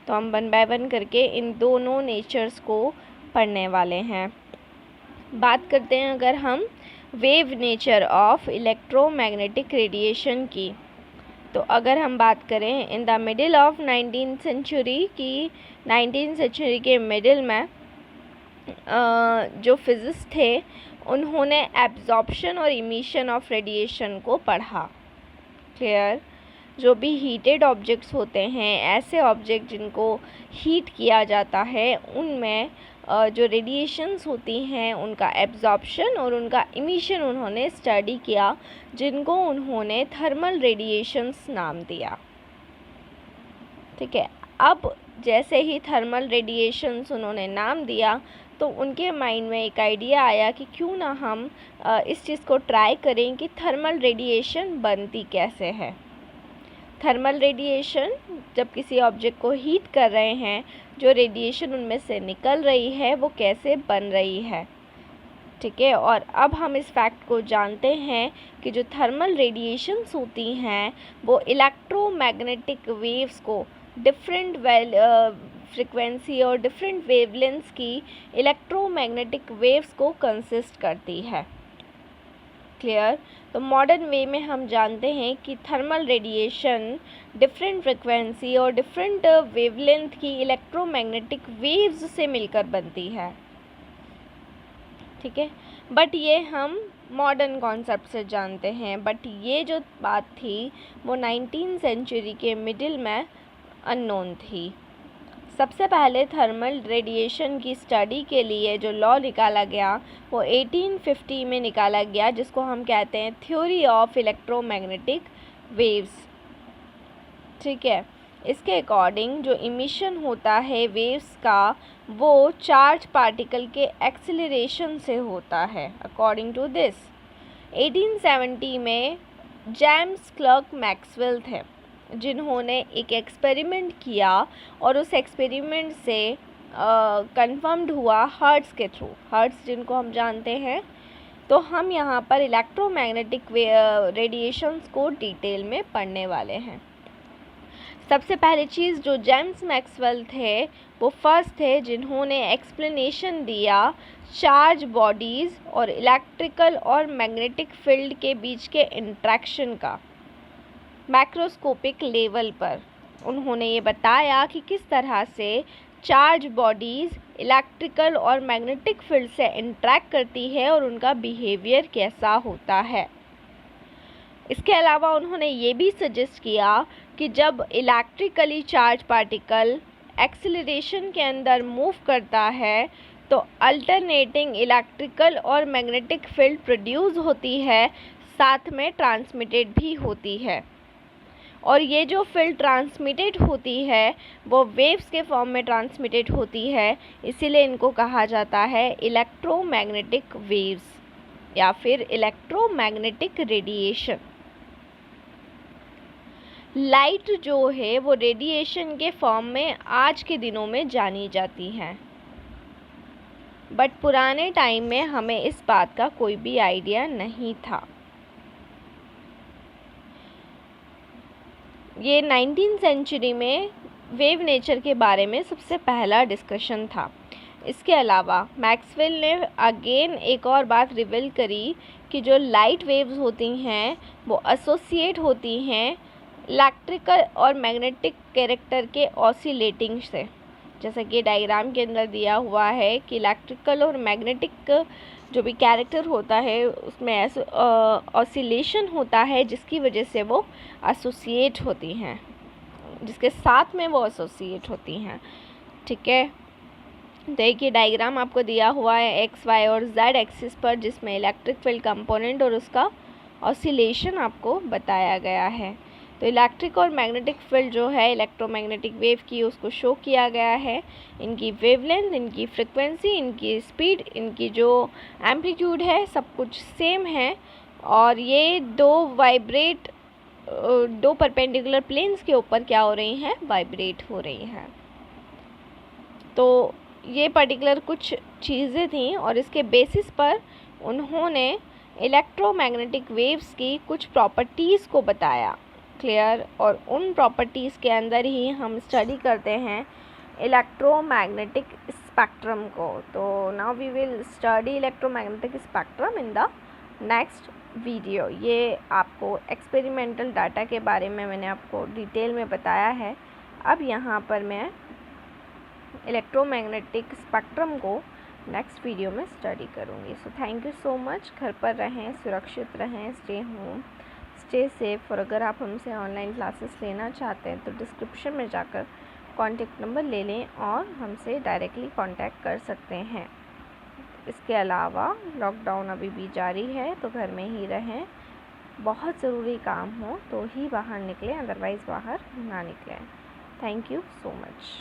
तो हम one by one करके इन दोनों नेचर्स को पढ़ने वाले हैं। बात करते हैं अगर हम wave nature of electromagnetic radiation की, तो अगर हम बात करें in the middle of 19th century की, 19th सेंचुरी के मिडिल में जो फिजिसिस्ट थे उन्होंने एब्जॉर्प्शन और इमिशन ऑफ रेडिएशन को पढ़ा। क्लियर? जो भी हीटेड ऑब्जेक्ट्स होते हैं, ऐसे ऑब्जेक्ट जिनको हीट किया जाता है, उनमें जो रेडिएशंस होती हैं उनका एब्जॉर्प्शन और उनका इमिशन उन्होंने स्टडी किया, जिनको उन्होंने थर्मल रेडिएशंस नाम दिया। ठीक है, अब जैसे ही थर्मल रेडिएशंस उन्होंने नाम दिया तो उनके माइंड में एक आइडिया आया कि क्यों ना हम इस चीज़ को ट्राई करें कि थर्मल रेडिएशन बनती कैसे है। थर्मल रेडिएशन, जब किसी ऑब्जेक्ट को हीट कर रहे हैं, जो रेडिएशन उनमें से निकल रही है वो कैसे बन रही है। ठीक है, और अब हम इस फैक्ट को जानते हैं कि जो थर्मल रेडिएशंस होती हैं वो इलेक्ट्रोमैग्नेटिक वेव्स को डिफरेंट फ्रिक्वेंसी और डिफरेंट वेवलेंथ्स की इलेक्ट्रोमैग्नेटिक वेव्स को कंसिस्ट करती है। क्लियर? तो मॉडर्न वे में हम जानते हैं कि थर्मल रेडिएशन डिफरेंट फ्रिक्वेंसी और डिफरेंट वेवलेंथ की इलेक्ट्रोमैग्नेटिक वेव्स से मिलकर बनती है। ठीक है, बट ये हम मॉडर्न कॉन्सेप्ट से जानते हैं, बट ये जो बात थी वो 19th सेंचुरी के मिडिल में अननोन थी। सबसे पहले थर्मल रेडिएशन की स्टडी के लिए जो लॉ निकाला गया वो 1850 में निकाला गया, जिसको हम कहते हैं थ्योरी ऑफ इलेक्ट्रोमैग्नेटिक वेव्स। ठीक है, इसके अकॉर्डिंग जो इमिशन होता है वेव्स का वो चार्ज पार्टिकल के एक्सेलरेशन से होता है। अकॉर्डिंग टू दिस 1870 में जेम्स क्लर्क मैक्सवेल थे, जिन्होंने एक एक्सपेरिमेंट किया और उस एक्सपेरिमेंट से कंफर्म्ड हुआ हर्ट्ज़ के थ्रू। हर्ट्ज़ जिनको हम जानते हैं, तो हम यहाँ पर इलेक्ट्रोमैग्नेटिक रेडिएशंस को डिटेल में पढ़ने वाले हैं। सबसे पहली चीज़, जो जेम्स मैक्सवेल थे वो फर्स्ट थे जिन्होंने एक्सप्लेनेशन दिया चार्ज बॉडीज़ और इलेक्ट्रिकल और मैग्नेटिक फील्ड के बीच के इंट्रैक्शन का मैक्रोस्कोपिक लेवल पर। उन्होंने ये बताया कि किस तरह से चार्ज बॉडीज़ इलेक्ट्रिकल और मैग्नेटिक फील्ड से इंटरैक्ट करती है और उनका बिहेवियर कैसा होता है। इसके अलावा उन्होंने ये भी सजेस्ट किया कि जब इलेक्ट्रिकली चार्ज पार्टिकल एक्सेलरेशन के अंदर मूव करता है तो अल्टरनेटिंग इलेक्ट्रिकल और मैग्नेटिक फील्ड प्रोड्यूस होती है, साथ में ट्रांसमिटेड भी होती है, और ये जो फील्ड ट्रांसमिटेड होती है वो वेव्स के फॉर्म में ट्रांसमिटेड होती है, इसीलिए इनको कहा जाता है इलेक्ट्रोमैग्नेटिक वेव्स या फिर इलेक्ट्रोमैग्नेटिक रेडिएशन। लाइट जो है वो रेडिएशन के फॉर्म में आज के दिनों में जानी जाती है, बट पुराने टाइम में हमें इस बात का कोई भी आइडिया नहीं था। ये 19th सेंचुरी में वेव नेचर के बारे में सबसे पहला डिस्कशन था। इसके अलावा मैक्सवेल ने अगेन एक और बात रिवील करी कि जो लाइट वेव्स होती हैं वो एसोसिएट होती हैं इलेक्ट्रिकल और मैग्नेटिक कैरेक्टर के ऑसिलेटिंग से। जैसा कि डायग्राम के अंदर दिया हुआ है कि इलेक्ट्रिकल और मैग्नेटिक जो भी कैरेक्टर होता है उसमें ऑसिलेशन होता है, जिसकी वजह से वो एसोसिएट होती हैं, जिसके साथ में वो एसोसिएट होती हैं। ठीक है, देखिए डायग्राम आपको दिया हुआ है एक्स वाई और जेड एक्सिस पर, जिसमें इलेक्ट्रिक फील्ड कंपोनेंट और उसका ऑसिलेशन आपको बताया गया है। तो इलेक्ट्रिक और मैग्नेटिक फील्ड जो है इलेक्ट्रोमैग्नेटिक वेव की, उसको शो किया गया है। इनकी वेवलेंथ, इनकी फ्रिक्वेंसी, इनकी स्पीड, इनकी जो एम्पलीट्यूड है, सब कुछ सेम है, और ये दो परपेंडिकुलर प्लेन्स के ऊपर क्या हो रही हैं, वाइब्रेट हो रही हैं। तो ये पर्टिकुलर कुछ चीज़ें थी और इसके बेसिस पर उन्होंने इलेक्ट्रोमैग्नेटिक वेव्स की कुछ प्रॉपर्टीज़ को बताया। क्लियर, और उन प्रॉपर्टीज़ के अंदर ही हम स्टडी करते हैं इलेक्ट्रोमैग्नेटिक स्पेक्ट्रम को। तो now we will study electromagnetic spectrum in the next video. ये आपको एक्सपेरिमेंटल डाटा के बारे में मैंने आपको डिटेल में बताया है। अब यहाँ पर मैं इलेक्ट्रोमैग्नेटिक स्पेक्ट्रम को नेक्स्ट वीडियो में स्टडी करूँगी। So thank you so much. घर पर रहें, सुरक्षित रहें, स्टे होम, स्टे सेफ। और अगर आप हमसे ऑनलाइन क्लासेस लेना चाहते हैं तो डिस्क्रिप्शन में जाकर कॉन्टेक्ट नंबर ले लें और हमसे डायरेक्टली कांटेक्ट कर सकते हैं। इसके अलावा लॉकडाउन अभी भी जारी है, तो घर में ही रहें। बहुत ज़रूरी काम हो तो ही बाहर निकलें, अदरवाइज़ बाहर ना निकलें। Thank you so much.